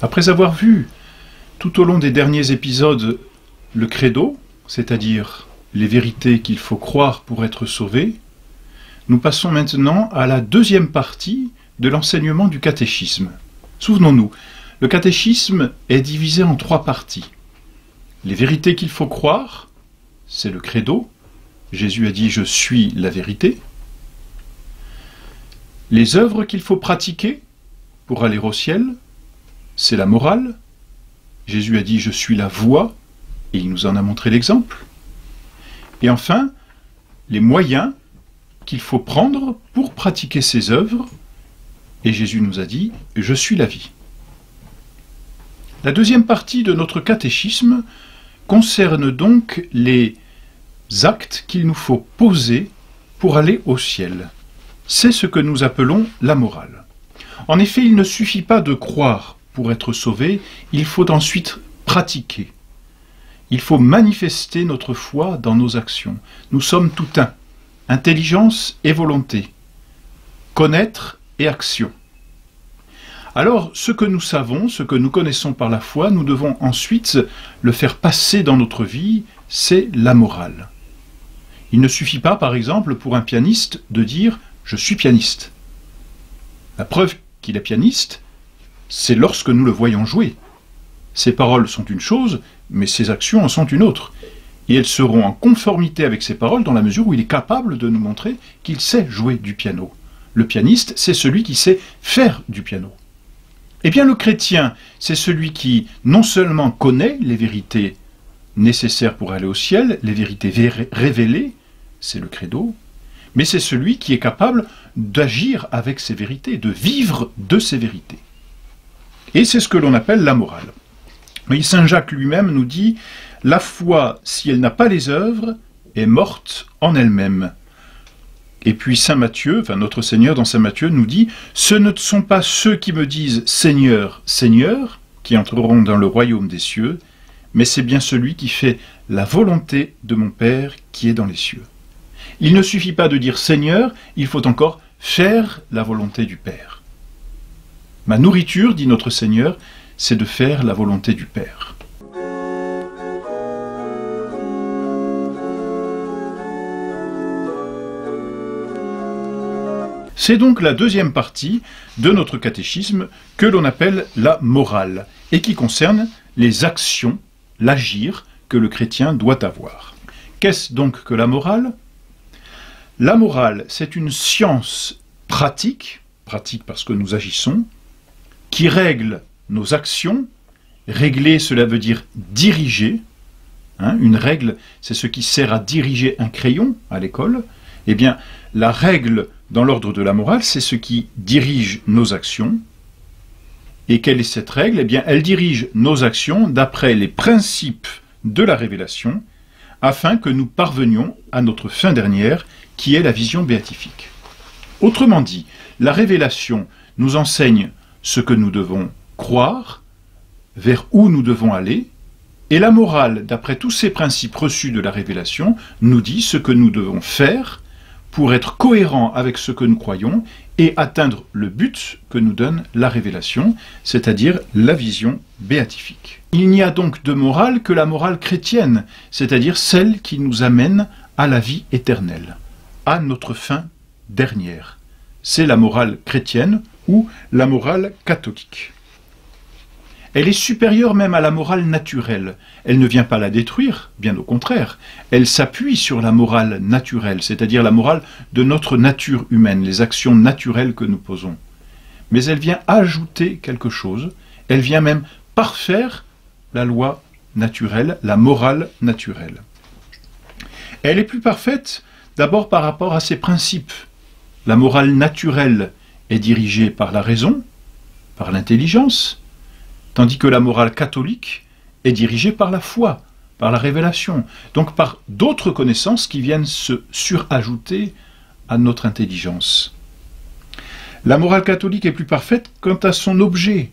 Après avoir vu tout au long des derniers épisodes le credo, c'est-à-dire les vérités qu'il faut croire pour être sauvé, nous passons maintenant à la deuxième partie de l'enseignement du catéchisme. Souvenons-nous, le catéchisme est divisé en 3 parties. Les vérités qu'il faut croire, c'est le credo. Jésus a dit « Je suis la vérité ». Les œuvres qu'il faut pratiquer pour aller au ciel, c'est la morale. Jésus a dit « Je suis la voie » et il nous en a montré l'exemple. Et enfin, les moyens qu'il faut prendre pour pratiquer ces œuvres, et Jésus nous a dit « Je suis la vie ». La deuxième partie de notre catéchisme concerne donc les actes qu'il nous faut poser pour aller au ciel. C'est ce que nous appelons la morale. En effet, il ne suffit pas de croire pour être sauvé, il faut ensuite pratiquer. Il faut manifester notre foi dans nos actions. Nous sommes tout un, intelligence et volonté, connaître et action. Alors, ce que nous savons, ce que nous connaissons par la foi, nous devons ensuite le faire passer dans notre vie, c'est la morale. Il ne suffit pas, par exemple, pour un pianiste de dire « je suis pianiste ». La preuve qu'il est pianiste, c'est lorsque nous le voyons jouer. Ses paroles sont une chose, mais ses actions en sont une autre. Et elles seront en conformité avec ses paroles dans la mesure où il est capable de nous montrer qu'il sait jouer du piano. Le pianiste, c'est celui qui sait faire du piano. Eh bien, le chrétien, c'est celui qui non seulement connaît les vérités nécessaires pour aller au ciel, les vérités révélées, c'est le credo, mais c'est celui qui est capable d'agir avec ces vérités, de vivre de ces vérités. Et c'est ce que l'on appelle la morale. Mais Saint Jacques lui-même nous dit « La foi, si elle n'a pas les œuvres, est morte en elle-même ». Et puis Saint Matthieu, enfin notre Seigneur dans Saint Matthieu nous dit « Ce ne sont pas ceux qui me disent « Seigneur, Seigneur » qui entreront dans le royaume des cieux, mais c'est bien celui qui fait la volonté de mon Père qui est dans les cieux. » Il ne suffit pas de dire « Seigneur », il faut encore faire la volonté du Père. Ma nourriture, dit notre Seigneur, c'est de faire la volonté du Père. C'est donc la deuxième partie de notre catéchisme que l'on appelle la morale et qui concerne les actions, l'agir que le chrétien doit avoir. Qu'est-ce donc que la morale ? La morale, c'est une science pratique parce que nous agissons, qui règle nos actions. Régler, cela veut dire diriger. Une règle, c'est ce qui sert à diriger un crayon à l'école. Eh bien, la règle dans l'ordre de la morale, c'est ce qui dirige nos actions. Et quelle est cette règle ? Eh bien, elle dirige nos actions d'après les principes de la révélation, afin que nous parvenions à notre fin dernière, qui est la vision béatifique. Autrement dit, la révélation nous enseigne ce que nous devons croire, vers où nous devons aller, et la morale, d'après tous ces principes reçus de la révélation, nous dit ce que nous devons faire pour être cohérents avec ce que nous croyons et atteindre le but que nous donne la révélation, c'est-à-dire la vision béatifique. Il n'y a donc de morale que la morale chrétienne, c'est-à-dire celle qui nous amène à la vie éternelle, à notre fin dernière. C'est la morale chrétienne ou la morale catholique. Elle est supérieure même à la morale naturelle. Elle ne vient pas la détruire, bien au contraire. Elle s'appuie sur la morale naturelle, c'est-à-dire la morale de notre nature humaine, les actions naturelles que nous posons. Mais elle vient ajouter quelque chose, elle vient même parfaire la loi naturelle, la morale naturelle. Elle est plus parfaite d'abord par rapport à ses principes. La morale naturelle est dirigée par la raison, par l'intelligence, tandis que la morale catholique est dirigée par la foi, par la révélation, donc par d'autres connaissances qui viennent se surajouter à notre intelligence. La morale catholique est plus parfaite quant à son objet,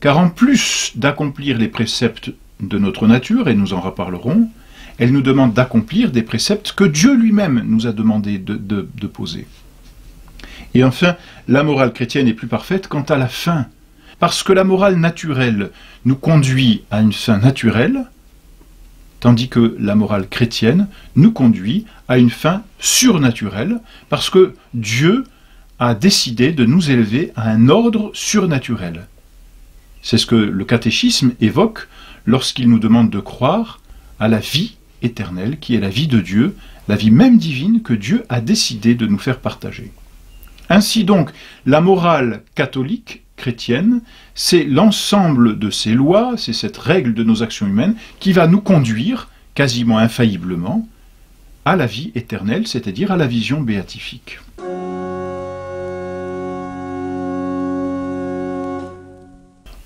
car en plus d'accomplir les préceptes de notre nature, et nous en reparlerons, elle nous demande d'accomplir des préceptes que Dieu lui-même nous a demandé de poser. Et enfin, la morale chrétienne est plus parfaite quant à la fin, Parce que la morale naturelle nous conduit à une fin naturelle, tandis que la morale chrétienne nous conduit à une fin surnaturelle, parce que Dieu a décidé de nous élever à un ordre surnaturel. C'est ce que le catéchisme évoque lorsqu'il nous demande de croire à la vie éternelle, qui est la vie de Dieu, la vie même divine que Dieu a décidé de nous faire partager. Ainsi donc, la morale catholique chrétienne, c'est l'ensemble de ces lois, c'est cette règle de nos actions humaines qui va nous conduire, quasiment infailliblement, à la vie éternelle, c'est-à-dire à la vision béatifique.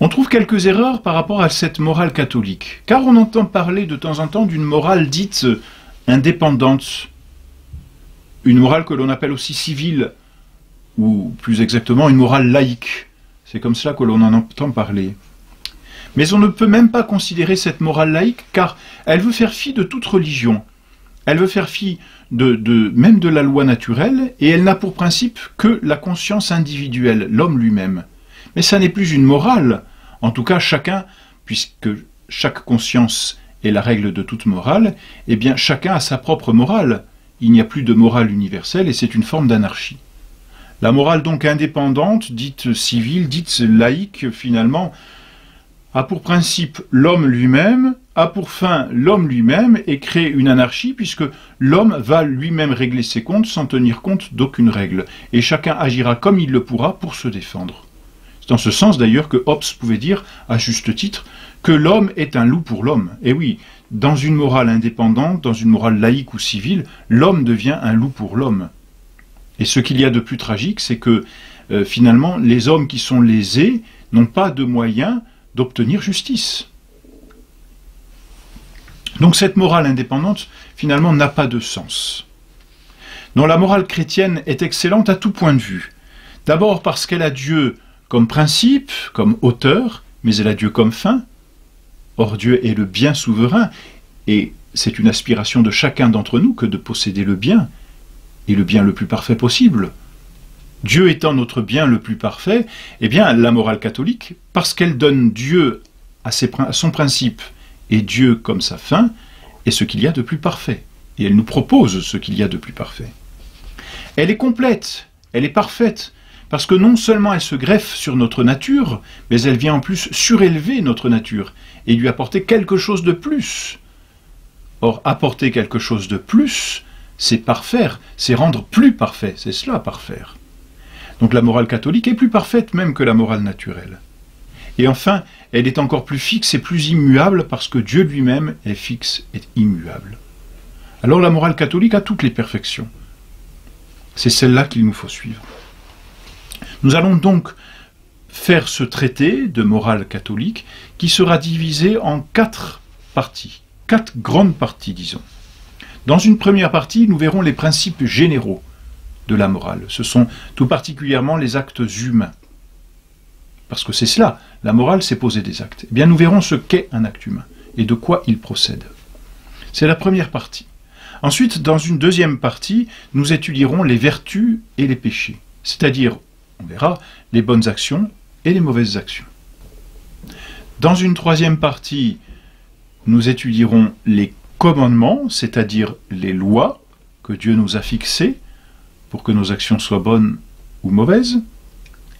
On trouve quelques erreurs par rapport à cette morale catholique, car on entend parler de temps en temps d'une morale dite indépendante, une morale que l'on appelle aussi civile, ou plus exactement une morale laïque. C'est comme cela que l'on en entend parler. Mais on ne peut même pas considérer cette morale laïque, car elle veut faire fi de toute religion. Elle veut faire fi même de la loi naturelle, et elle n'a pour principe que la conscience individuelle, l'homme lui-même. Mais ça n'est plus une morale. En tout cas, chacun, puisque chaque conscience est la règle de toute morale, eh bien chacun a sa propre morale. Il n'y a plus de morale universelle, et c'est une forme d'anarchie. La morale donc indépendante, dite civile, dite laïque, finalement, a pour principe l'homme lui-même, a pour fin l'homme lui-même et crée une anarchie puisque l'homme va lui-même régler ses comptes sans tenir compte d'aucune règle. Et chacun agira comme il le pourra pour se défendre. C'est dans ce sens d'ailleurs que Hobbes pouvait dire, à juste titre, que l'homme est un loup pour l'homme. Et oui, dans une morale indépendante, dans une morale laïque ou civile, l'homme devient un loup pour l'homme. Et ce qu'il y a de plus tragique, c'est que finalement, les hommes qui sont lésés n'ont pas de moyens d'obtenir justice. Donc cette morale indépendante, finalement, n'a pas de sens. Non, la morale chrétienne est excellente à tout point de vue. D'abord parce qu'elle a Dieu comme principe, comme auteur, mais elle a Dieu comme fin. Or Dieu est le bien souverain, et c'est une aspiration de chacun d'entre nous que de posséder le bien, et le bien le plus parfait possible. Dieu étant notre bien le plus parfait, eh bien la morale catholique, parce qu'elle donne Dieu à son principe et Dieu comme sa fin, est ce qu'il y a de plus parfait. Et elle nous propose ce qu'il y a de plus parfait. Elle est complète, elle est parfaite, parce que non seulement elle se greffe sur notre nature, mais elle vient en plus surélever notre nature et lui apporter quelque chose de plus. Or, apporter quelque chose de plus, c'est parfaire, c'est rendre plus parfait, c'est cela parfaire. Donc la morale catholique est plus parfaite même que la morale naturelle. Et enfin, elle est encore plus fixe et plus immuable parce que Dieu lui-même est fixe et immuable. Alors la morale catholique a toutes les perfections. C'est celle-là qu'il nous faut suivre. Nous allons donc faire ce traité de morale catholique qui sera divisé en 4 parties, 4 grandes parties, disons. Dans une première partie, nous verrons les principes généraux de la morale. Ce sont tout particulièrement les actes humains. Parce que c'est cela, la morale, c'est poser des actes. Eh bien, nous verrons ce qu'est un acte humain et de quoi il procède. C'est la première partie. Ensuite, dans une deuxième partie, nous étudierons les vertus et les péchés. C'est-à-dire, on verra, les bonnes actions et les mauvaises actions. Dans une troisième partie, nous étudierons les commandements, c'est-à-dire les lois que Dieu nous a fixées pour que nos actions soient bonnes ou mauvaises.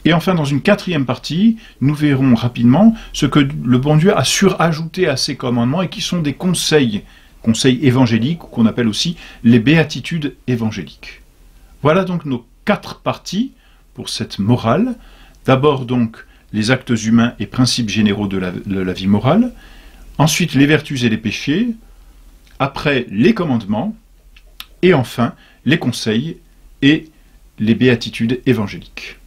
Et enfin, dans une quatrième partie, nous verrons rapidement ce que le bon Dieu a surajouté à ces commandements et qui sont des conseils évangéliques, qu'on appelle aussi les béatitudes évangéliques. Voilà donc nos 4 parties pour cette morale. D'abord donc les actes humains et principes généraux de la vie morale, ensuite les vertus et les péchés, après les commandements, et enfin les conseils et les béatitudes évangéliques.